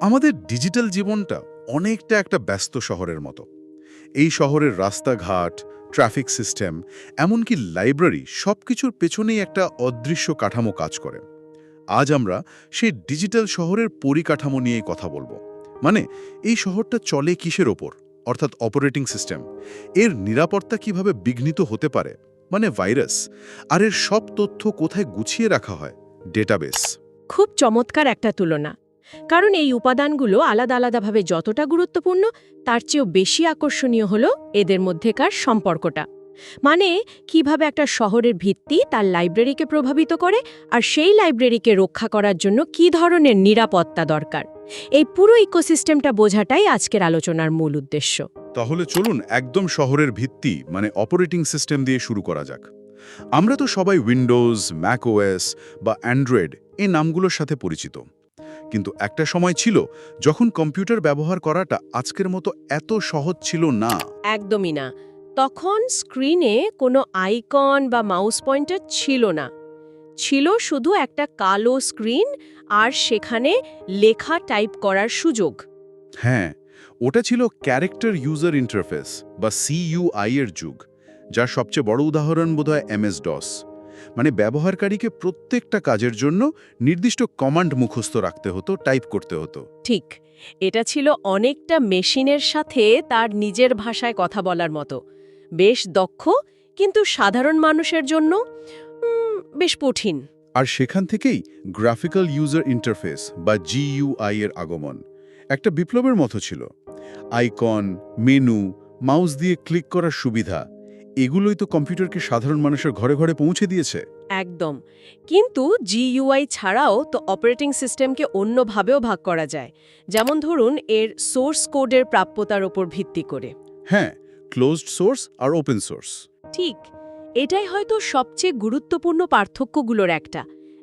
আমাদের ডিজিটাল জীবনটা অনেকটা একটা ব্যস্ত শহরের মতো। এই শহরের রাস্তাঘাট, ট্রাফিক সিস্টেম, এমনকি লাইব্রেরি সবকিছুর পেছনেই একটা অদৃশ্য কাঠামো কাজ করে। আজ আমরা সেই ডিজিটাল শহরের পরিকাঠামো নিয়ে কথা বলবো। মানে এই শহরটা চলে কিসের ওপর, অর্থাৎ অপারেটিং সিস্টেম। এর নিরাপত্তা কিভাবে বিঘ্নিত হতে পারে, মানে ভাইরাস, আর এর সব তথ্য কোথায় গুছিয়ে রাখা হয়, ডেটাবেস। খুব চমৎকার একটা তুলনা। কারণ এই উপাদানগুলো আলাদা আলাদাভাবে যতটা গুরুত্বপূর্ণ তার চেয়েও বেশি আকর্ষণীয় হলো এদের মধ্যেকার সম্পর্কটা। মানে কিভাবে একটা শহরের ভিত্তি তার লাইব্রেরিকে প্রভাবিত করে, আর সেই লাইব্রেরিকে রক্ষা করার জন্য কী ধরনের নিরাপত্তা দরকার। এই পুরো ইকোসিস্টেমটা বোঝাটাই আজকের আলোচনার মূল উদ্দেশ্য। তাহলে চলুন একদম শহরের ভিত্তি মানে অপারেটিং সিস্টেম দিয়ে শুরু করা যাক। আমরা তো সবাই উইন্ডোজ, ম্যাকওএস বা অ্যান্ড্রয়েড এই নামগুলোর সাথে পরিচিত। কিন্তু একটা সময় ছিল যখন কম্পিউটার ব্যবহার করাটা আজকের মতো এত সহজ ছিল না। একদমই না। তখন স্ক্রিনে কোনো আইকন বা মাউস পয়েন্টার ছিল না। ছিল শুধু একটা কালো স্ক্রিন আর সেখানে লেখা টাইপ করার সুযোগ। হ্যাঁ, ওটা ছিল ক্যারেক্টার ইউজার ইন্টারফেস বা সিইউআই এর যুগ, যার সবচেয়ে বড় উদাহরণ বোধহয় MS-DOS। মানে ব্যবহারকারীকে প্রত্যেকটা কাজের জন্য নির্দিষ্ট কমান্ড মুখস্থ রাখতে হতো, টাইপ করতে হতো। ঠিক, এটা ছিল অনেকটা মেশিনের সাথে তার নিজের ভাষায় কথা বলার মতো। বেশ দক্ষ, কিন্তু সাধারণ মানুষের জন্য বেশ কঠিন। আর সেখান থেকেই গ্রাফিক্যাল ইউজার ইন্টারফেস বা GUI এর আগমন। একটা বিপ্লবের মতো ছিল। আইকন, মেনু, মাউস দিয়ে ক্লিক করার সুবিধা, এগুলোই তো কম্পিউটারকে সাধারণ মানুষের ঘরে ঘরে পৌঁছে দিয়েছে। একদম। কিন্তু GUI ছাড়াও তো অপারেটিং সিস্টেমকে অন্যভাবেও ভাগ করা যায়। যেমন ধরুন এর সোর্স কোডের প্রাপ্যতার ওপর ভিত্তি করে। হ্যাঁ, ক্লোজড সোর্স আর ওপেন সোর্স। ঠিক, এটাই হয়তো সবচেয়ে গুরুত্বপূর্ণ পার্থক্যগুলোর একটা।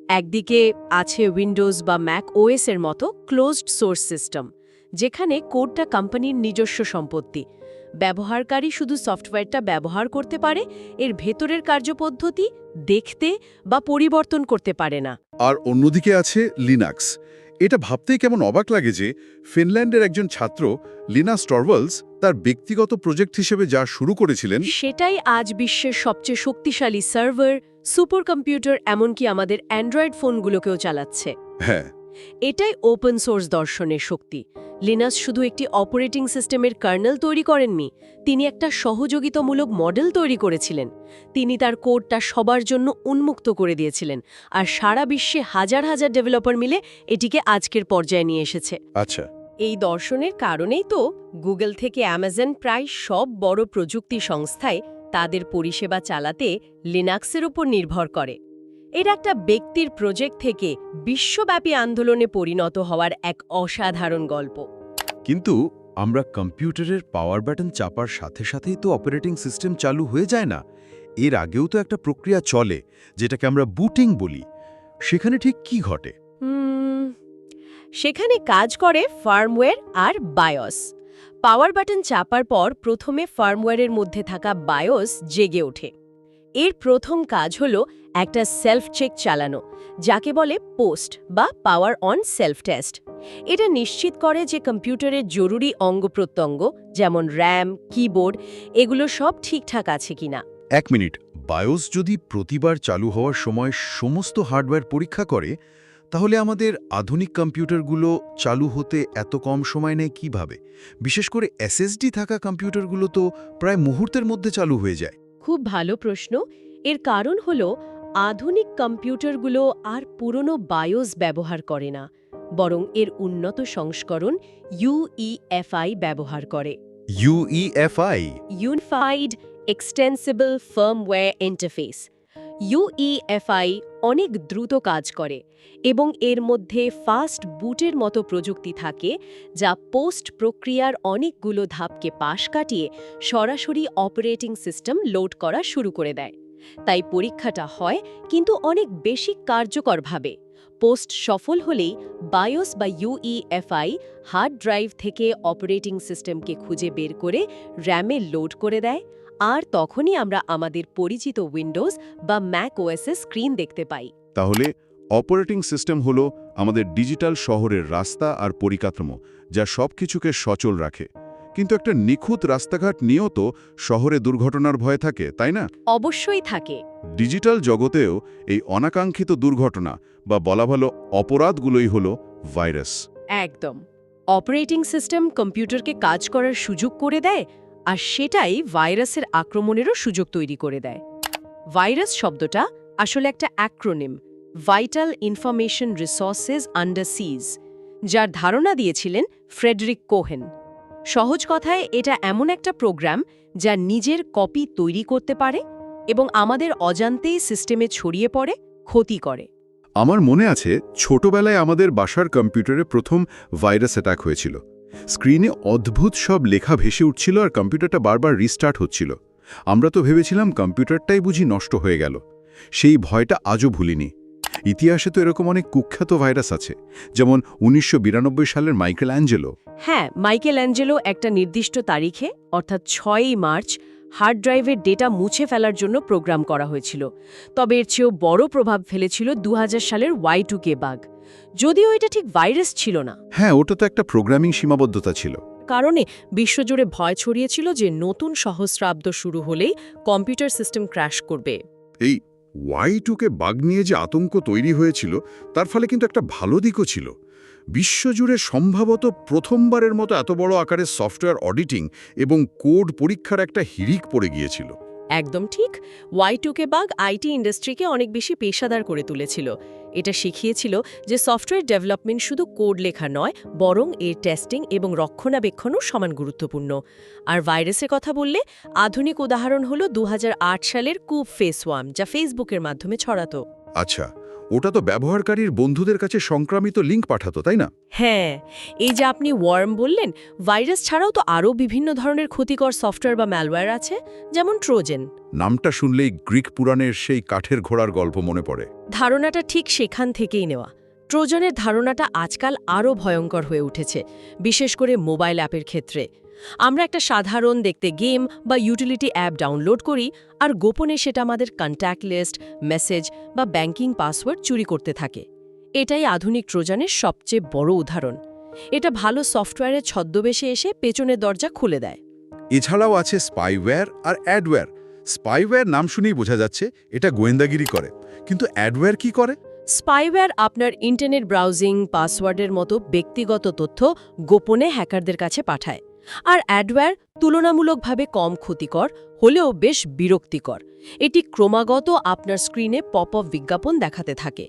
একদিকে আছে উইন্ডোজ বা ম্যাক ওএস এর মতো ক্লোজড সোর্স সিস্টেম, যেখানে কোডটা কোম্পানির নিজস্ব সম্পত্তি। ব্যবহারকারী শুধু সফটওয়্যারটা ব্যবহার করতে পারে, এর ভেতরের কার্যপদ্ধতি দেখতে বা পরিবর্তন করতে পারে না। আর অন্যদিকে আছে লিনাক্স। এটা ভাবতেই কেমন অবাক লাগে যে ফিনল্যান্ডের একজন ছাত্র লিনাস টরভালস তার ব্যক্তিগত প্রজেক্ট হিসেবে যা শুরু করেছিলেন, সেটাই আজ বিশ্বের সবচেয়ে শক্তিশালী সার্ভার, সুপার কম্পিউটার, এমনকি আমাদের অ্যান্ড্রয়েড ফোনগুলোকেও চালাচ্ছে। হ্যাঁ, এটাই ওপেন সোর্স দর্শনের শক্তি। লিনাস শুধু একটি অপারেটিং সিস্টেমের কার্নেল তৈরি করেননি, তিনি একটা সহযোগিতামূলক মডেল তৈরি করেছিলেন। তিনি তার কোডটা সবার জন্য উন্মুক্ত করে দিয়েছিলেন, আর সারা বিশ্বে হাজার হাজার ডেভেলপার মিলে এটিকে আজকের পর্যায়ে নিয়ে এসেছে। আচ্ছা। এই দর্শনের কারণেই তো গুগল থেকে অ্যামাজন প্রায় সব বড় প্রযুক্তি সংস্থায় তাদের পরিষেবা চালাতে লিনাক্সের উপর নির্ভর করে। এটা একটা ব্যক্তির প্রজেক্ট থেকে বিশ্বব্যাপী আন্দোলনে পরিণত হওয়ার এক অসাধারণ গল্প। কিন্তু আমরা কম্পিউটারের পাওয়ার বাটন চাপার সাথে সাথেই তো অপারেটিং সিস্টেম চালু হয়ে যায় না। এর আগেও তো একটা প্রক্রিয়া চলে, যেটাকে আমরা বুটিং বলি। সেখানে ঠিক কি ঘটে? সেখানে কাজ করে ফার্মওয়্যার আর বায়োস। পাওয়ার বাটন চাপার পর প্রথমে ফার্মওয়্যারের মধ্যে থাকা বায়োস জেগে ওঠে। এর প্রথম কাজ হলো একটা সেলফ চেক চালানো, যাকে বলে পোস্ট বা পাওয়ার অন সেলফ টেস্ট। এটা নিশ্চিত করে যে কম্পিউটারের জরুরি অঙ্গ প্রত্যঙ্গ যেমন র্যাম, কিবোর্ড, এগুলো সব ঠিকঠাক আছে কিনা। এক মিনিট, বায়োস যদি প্রতিবার চালু হওয়ার সময় সমস্ত হার্ডওয়্যার পরীক্ষা করে, তাহলে আমাদের আধুনিক কম্পিউটারগুলো চালু হতে এত কম সময় নেয় কিভাবে? বিশেষ করে SSD থাকা কম্পিউটারগুলো তো প্রায় মুহূর্তের মধ্যে চালু হয়ে যায়। খুব ভালো প্রশ্ন। এর কারণ হলো আধুনিক কম্পিউটারগুলো আর পুরনো বায়োস ব্যবহার করে না, বরং এর উন্নত সংস্করণ UEFI ব্যবহার করে। UEFI? Unified extensible firmware interface. UEFI অনেক দ্রুত কাজ করে এবং এর মধ্যে ফাস্ট বুটের মতো প্রযুক্তি থাকে, যা পোস্ট প্রক্রিয়ার অনেকগুলো ধাপকে পাশ কাটিয়ে সরাসরি অপারেটিং সিস্টেম লোড করা শুরু করে দেয়। তাই পরীক্ষাটা হয়, কিন্তু অনেক বেশি কার্যকরভাবে। পোস্ট সফল হলেই বায়োস বা UEFI হার্ড ড্রাইভ থেকে অপারেটিং সিস্টেমকে খুঁজে বের করে র্যামে লোড করে দেয়, আর তখনই আমরা আমাদের পরিচিত উইন্ডোজ বা ম্যাক ওএস এর স্ক্রিন দেখতে পাই। তাহলে অপারেটিং সিস্টেম হলো আমাদের ডিজিটাল শহরের রাস্তা আর পরিকাঠামো, যা সবকিছুকে সচল রাখে। কিন্তু একটা নিখুঁত রাস্তাঘাট নিয়েও তো শহরে দুর্ঘটনার ভয় থাকে, তাই না? অবশ্যই থাকে। ডিজিটাল জগতেও এই অনাকাঙ্ক্ষিত দুর্ঘটনা বা বলা ভালো অপরাধগুলোই হলো ভাইরাস। একদম। অপারেটিং সিস্টেম কম্পিউটারকে কাজ করার সুযোগ করে দেয়, আর সেটাই ভাইরাসের আক্রমণেরও সুযোগ তৈরি করে দেয়। ভাইরাস শব্দটা আসলে একটা acronym, vital information resources under siege, যার ধারণা দিয়েছিলেন ফ্রেডরিক কোহেন। সহজ কথায় এটা এমন একটা প্রোগ্রাম যা নিজের কপি তৈরি করতে পারে এবং আমাদের অজান্তেই সিস্টেমে ছড়িয়ে পড়ে, ক্ষতি করে। আমার মনে আছে ছোটবেলায় আমাদের বাসার কম্পিউটারে প্রথম ভাইরাস অ্যাটাক হয়েছিল। স্ক্রিনে অদ্ভুত সব লেখা ভেসে উঠছিল আর কম্পিউটারটা বারবার রিস্টার্ট হচ্ছিল। আমরা তো ভেবেছিলাম কম্পিউটারটাই বুঝি নষ্ট হয়ে গেল। সেই ভয়টা আজও ভুলিনি। ইতিহাসে তো এরকম অনেক কুখ্যাত ভাইরাস আছে, যেমন 1992 সালের মাইকেল অ্যাঞ্জেলো। হ্যাঁ, মাইকেল অ্যাঞ্জেলো একটা নির্দিষ্ট তারিখে অর্থাৎ 6ই মার্চ হার্ড ড্রাইভের ডেটা মুছে ফেলার জন্য প্রোগ্রাম করা হয়েছিল। তবে এর চেয়েও বড় প্রভাব ফেলেছিল 2000 সালের Y2K বাগ। যদিও এটা ঠিক ভাইরাস ছিল না। হ্যাঁ, ওটা তো একটা প্রোগ্রামিং সীমাবদ্ধতা ছিল। কারণে বিশ্বজুড়ে ভয় ছড়িয়েছিল যে নতুন সহস্রাব্দ শুরু হলেই কম্পিউটার সিস্টেম ক্র্যাশ করবে। এই Y2K বাগ নিয়ে যে আতঙ্ক তৈরি হয়েছিল, তার ফলে কিন্তু একটা ভালো দিকও ছিল। বিশ্বজুড়ে সম্ভবত প্রথমবারের মতো এত বড় আকারের সফটওয়্যার অডিটিং এবং কোড পরীক্ষার একটা হিড়িক পড়ে গিয়েছিল। একদম ঠিক। Y2K বাগ আইটি ইন্ডাস্ট্রিকে অনেক বেশি পেশাদার করে তুলেছিল। এটা শিখিয়েছিল যে সফটওয়্যার ডেভেলপমেন্ট শুধু কোড লেখা নয়, বরং এর টেস্টিং এবং রক্ষণাবেক্ষণও সমান গুরুত্বপূর্ণ। আর ভাইরাসের কথা বললে আধুনিক উদাহরণ হলো 2008 সালের কুপ ফেসওয়ার্ম, যা ফেসবুকের মাধ্যমে ছড়াতো। আচ্ছা, ওটা তো ব্যবহারকারীর বন্ধুদের কাছে সংক্রামিত লিঙ্ক পাঠাতো, তাই না? হ্যাঁ, এই যে আপনি ওয়ার্ম বললেন, ভাইরাস ছাড়াও তো আরও বিভিন্ন ধরনের ক্ষতিকর সফটওয়্যার বা ম্যালওয়্যার আছে, যেমন ট্রোজেন। নামটা শুনলেই গ্রিক পুরাণের সেই কাঠের ঘোড়ার গল্প মনে পড়ে। ধারণাটা ঠিক সেখান থেকেই নেওয়া। ট্রোজানের ধারণাটা আজকাল আরও ভয়ঙ্কর হয়ে উঠেছে, বিশেষ করে মোবাইল অ্যাপের ক্ষেত্রে। আমরা একটা সাধারণ দেখতে গেম বা ইউটিলিটি অ্যাপ ডাউনলোড করি, আর গোপনে সেটা আমাদের কন্ট্যাক্ট লিস্ট, মেসেজ বা ব্যাংকিং পাসওয়ার্ড চুরি করতে থাকে। এটাই আধুনিক ট্রোজানের সবচেয়ে বড় উদাহরণ। এটা ভালো সফটওয়্যারের ছদ্মবেশে এসে পেছনের দরজা খুলে দেয়। এছাড়াও আছে স্পাইওয়্যার আর অ্যাডওয়্যার। স্পাইওয়্যার নাম শুনেই বোঝা যাচ্ছে এটা গোয়েন্দাগিরি করে, কিন্তু অ্যাডওয়্যার কি করে? স্পাইওয়্যার আপনার ইন্টারনেট ব্রাউজিং, পাসওয়ার্ডের মতো ব্যক্তিগত তথ্য গোপনে হ্যাকারদের কাছে পাঠায়। আর অ্যাডওয়্যার তুলনামূলকভাবে কম ক্ষতিকর হলেও বেশ বিরক্তিকর। এটি ক্রমাগত আপনার স্ক্রিনে পপ আপ বিজ্ঞাপন দেখাতে থাকে।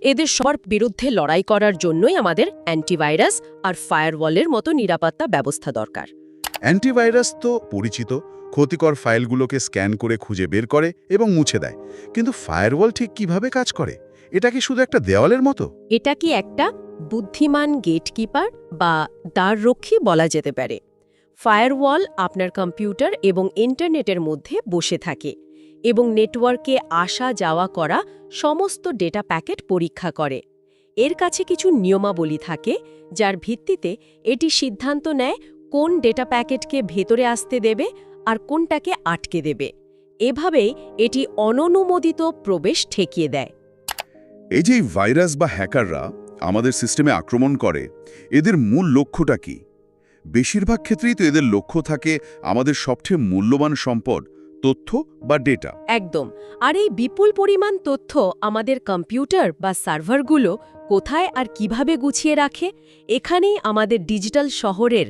এদের সবার বিরুদ্ধে লড়াই করার জন্যই আমাদের অ্যান্টিভাইরাস আর ফায়ারওয়ালের মতো নিরাপত্তা ব্যবস্থা দরকার। অ্যান্টিভাইরাস তো পরিচিত, ক্ষতিকর ফাইলগুলোকে স্ক্যান করে খুঁজে বের করে এবং মুছে দেয়। কিন্তু ফায়ারওয়াল ঠিক কিভাবে কাজ করে? এটা কি শুধু একটা দেওয়ালের মতো? এটা কি একটা বুদ্ধিমান গেটকিপার বা দ্বাররক্ষী বলা যেতে পারে। ফায়ারওয়াল আপনার কম্পিউটার এবং ইন্টারনেটের মধ্যে বসে থাকে এবং নেটওয়ার্কে আসা যাওয়া করা সমস্ত ডেটা প্যাকেট পরীক্ষা করে। এর কাছে কিছু নিয়মাবলী থাকে, যার ভিত্তিতে এটি সিদ্ধান্ত নেয় কোন ডেটা প্যাকেটকে ভেতরে আসতে দেবে আর কোনটাকে আটকে দেবে। এভাবেই এটি অননুমোদিত প্রবেশ ঠেকিয়ে দেয়। এই যে ভাইরাস বা হ্যাকাররা আমাদের সিস্টেমে আক্রমণ করে, এদের মূল লক্ষ্যটা কি? বেশিরভাগ ক্ষেত্রেই তো এদের লক্ষ্য থাকে আমাদের সবচেয়ে মূল্যবান সম্পদ, তথ্য বা ডেটা। একদম। আর এই বিপুল পরিমাণ তথ্য আমাদের কম্পিউটার বা সার্ভারগুলো কোথায় আর কিভাবে গুছিয়ে রাখে, এখানেই আমাদের ডিজিটাল শহরের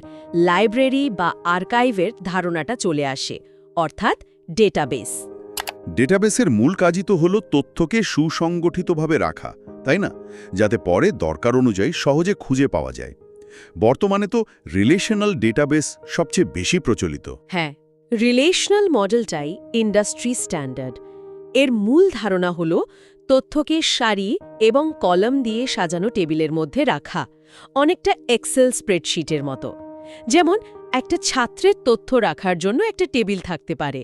লাইব্রেরি বা আর্কাইভের ধারণাটা চলে আসে, অর্থাৎ ডেটাবেস। ডেটাবেসের মূল কাজই তো হলো তথ্যকে সুসংগঠিতভাবে রাখা, তাই না? যাতে পরে দরকার অনুযায়ী সহজে খুঁজে পাওয়া যায়। বর্তমানে তো রিলেশনাল ডেটাবেস সবচেয়ে বেশি প্রচলিত। হ্যাঁ, রিলেশনাল মডেলটাই ইন্ডাস্ট্রি স্ট্যান্ডার্ড। এর মূল ধারণা হল তথ্যকে সারি এবং কলাম দিয়ে সাজানো টেবিলের মধ্যে রাখা, অনেকটা এক্সেল স্প্রেডশিটের মতো। যেমন একটা ছাত্রের তথ্য রাখার জন্য একটা টেবিল থাকতে পারে,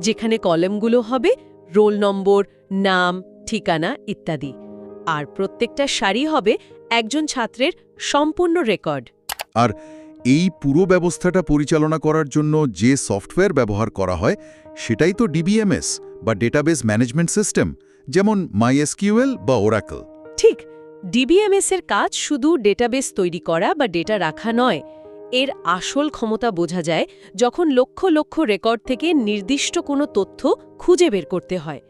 যেখানে কলামগুলো হবে রোল নম্বর, নাম, ঠিকানা ইত্যাদি, আর প্রত্যেকটা সারি হবে একজন ছাত্রের সম্পূর্ণ রেকর্ড। আর এই পুরো ব্যবস্থাটা পরিচালনা করার জন্য যে সফটওয়্যার ব্যবহার করা হয় সেটাই তো ডিবিএমএস বা ডেটাবেস ম্যানেজমেন্ট সিস্টেম, যেমন মাইএসকিউএল বা ওরাকল। ঠিক, ডিবিএমএস এর কাজ শুধু ডেটাবেস তৈরি করা বা ডেটা রাখা নয়। এর আসল ক্ষমতা বোঝা যায় যখন লক্ষ লক্ষ রেকর্ড থেকে নির্দিষ্ট কোনো তথ্য খুঁজে বের করতে হয়।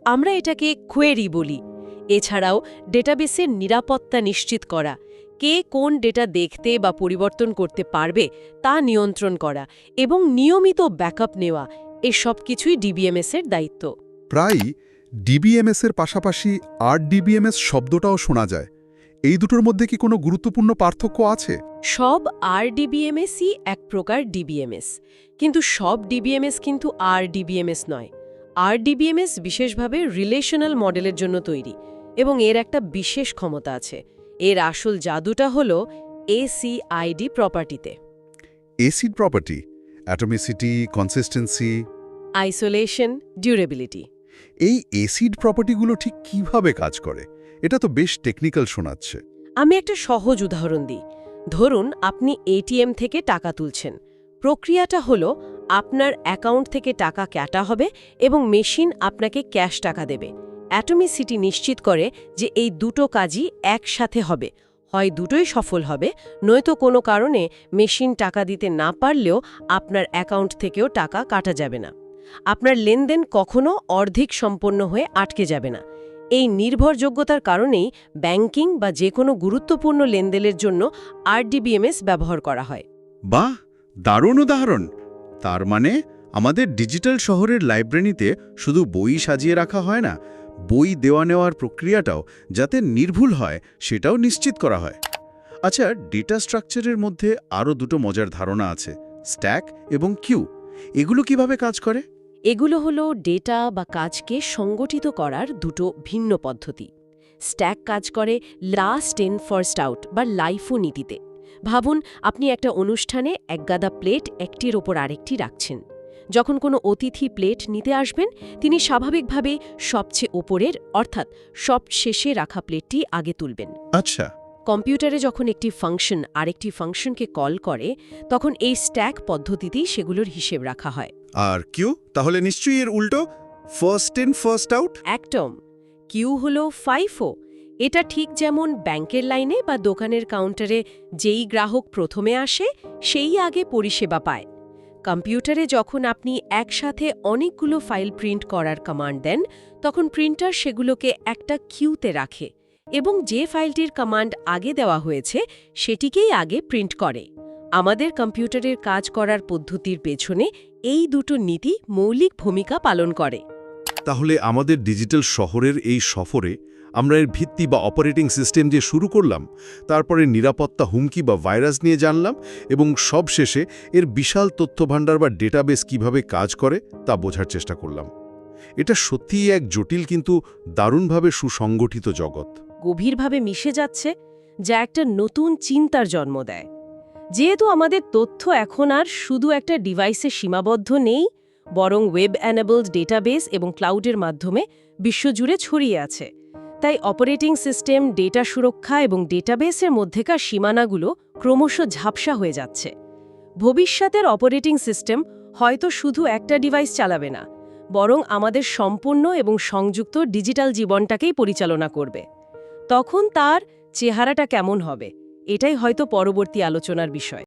আমরা এটাকে কোয়েরি বলি। এছাড়াও ডেটাবেসের নিরাপত্তা নিশ্চিত করা, কে কোন ডেটা দেখতে বা পরিবর্তন করতে পারবে তা নিয়ন্ত্রণ করা এবং নিয়মিত ব্যাকআপ নেওয়া, এসব কিছুই ডিবিএমএস এর দায়িত্ব। প্রায়ই ডিবিএমএস এর পাশাপাশি আরডিবিএমএস শব্দটাও শোনা যায়। এই দুটোর মধ্যে কি কোনো গুরুত্বপূর্ণ পার্থক্য আছে? সব আরডিবিএমএসই এক প্রকার ডিবিএমএস, কিন্তু সব ডিবিএমএস কিন্তু আরডিবিএমএস নয়। আরডিবিএমএস বিশেষভাবে রিলেশনাল মডেলের জন্য তৈরি এবং এর একটা বিশেষ ক্ষমতা আছে। এর আসল জাদুটা হলো এসিআইডি প্রপার্টিতে। ACID property, atomicity, consistency. Isolation, durability. এই এসিড প্রপার্টিগুলো ঠিক কিভাবে কাজ করে? এটা তো বেশ টেকনিক্যাল শোনাচ্ছে। আমি একটা সহজ উদাহরণ দিই। ধরুন আপনি এটিএম থেকে টাকা তুলছেন। প্রক্রিয়াটা হলো আপনার অ্যাকাউন্ট থেকে টাকা কাটা হবে এবং মেশিন আপনাকে ক্যাশ টাকা দেবে। অ্যাটমিসিটি নিশ্চিত করে যে এই দুটো কাজই একসাথে হবে, হয় দুটোই সফল হবে, নয়তো কোনো কারণে মেশিন টাকা দিতে না পারলেও আপনার অ্যাকাউন্ট থেকেও টাকা কাটা যাবে না। আপনার লেনদেন কখনো অর্ধেক সম্পন্ন হয়ে আটকে যাবে না। এই নির্ভরযোগ্যতার কারণেই ব্যাংকিং বা যে কোনো গুরুত্বপূর্ণ লেনদেনের জন্য আরডিবিএমএস ব্যবহার করা হয়। বাহ, দারুণ উদাহরণ। তার মানে আমাদের ডিজিটাল শহরের লাইব্রেরিতে শুধু বই সাজিয়ে রাখা হয় না, বই দেওয়া নেওয়ার প্রক্রিয়াটাও যাতে নির্ভুল হয় সেটাও নিশ্চিত করা হয়। আচ্ছা, ডেটা স্ট্রাকচারের মধ্যে আরও দুটো মজার ধারণা আছে, স্ট্যাক এবং কিউ। এগুলো কিভাবে কাজ করে? এগুলো হলো ডেটা বা কাজকে সংগঠিত করার দুটো ভিন্ন পদ্ধতি। স্ট্যাক কাজ করে লাস্ট ইন ফার্স্ট আউট বা লাইফো নীতিতে। ভাবুন আপনি একটা অনুষ্ঠানে একগাদা প্লেট একটির ওপর আরেকটি রাখছেন। যখন কোনো অতিথি প্লেট নিতে আসবেন, তিনি স্বাভাবিকভাবে সবচেয়ে ওপরের অর্থাৎ সব শেষে রাখা প্লেটটি আগে তুলবেন। আচ্ছা, কম্পিউটারে যখন একটি ফাংশন আরেকটি ফাংশনকে কল করে, তখন এই স্ট্যাক পদ্ধতিতেই সেগুলোর হিসেব রাখা হয়। আর কিউ তাহলে নিশ্চয়ই এর উল্টো, ফার্স্ট ইন ফার্স্ট আউট। একদম। কিউ হলো ফাইফো। এটা ঠিক যেমন ব্যাংকের লাইনে বা দোকানের কাউন্টারে যেই গ্রাহক প্রথমে আসে সেই আগে পরিষেবা পায়। কম্পিউটারে যখন আপনি একসাথে অনেকগুলো ফাইল প্রিন্ট করার কমান্ড দেন, তখন প্রিন্টার সেগুলোকে একটা কিউতে রাখে এবং যে ফাইলটির কমান্ড আগে দেওয়া হয়েছে সেটিকেই আগে প্রিন্ট করে। আমাদের কম্পিউটারের কাজ করার পদ্ধতির পেছনে এই দুটো নীতি মৌলিক ভূমিকা পালন করে। তাহলে আমাদের ডিজিটাল শহরের এই সফরে আমরা এর ভিত্তি বা অপারেটিং সিস্টেম দিয়ে শুরু করলাম, তারপরে নিরাপত্তা হুমকি বা ভাইরাস নিয়ে জানলাম এবং সবশেষে এর বিশাল তথ্যভাণ্ডার বা ডেটাবেস কিভাবে কাজ করে তা বোঝার চেষ্টা করলাম। এটা সত্যিই এক জটিল কিন্তু দারুণভাবে সুসংগঠিত জগৎ। গভীরভাবে মিশে যাচ্ছে, যা একটা নতুন চিন্তার জন্ম দেয়। যেহেতু আমাদের তথ্য এখন আর শুধু একটা ডিভাইসে সীমাবদ্ধ নেই, বরং ওয়েব এনেবলড ডেটাবেস এবং ক্লাউডের মাধ্যমে বিশ্বজুড়ে ছড়িয়ে আছে, তাই অপারেটিং সিস্টেম, ডেটা সুরক্ষা এবং ডেটাবেসের মধ্যেকার সীমানাগুলো ক্রমশ ঝাপসা হয়ে যাচ্ছে। ভবিষ্যতের অপারেটিং সিস্টেম হয়তো শুধু একটা ডিভাইস চালাবে না, বরং আমাদের সম্পূর্ণ এবং সংযুক্ত ডিজিটাল জীবনটাকেই পরিচালনা করবে। তখন তার চেহারাটা কেমন হবে, এটাই হয়তো পরবর্তী আলোচনার বিষয়।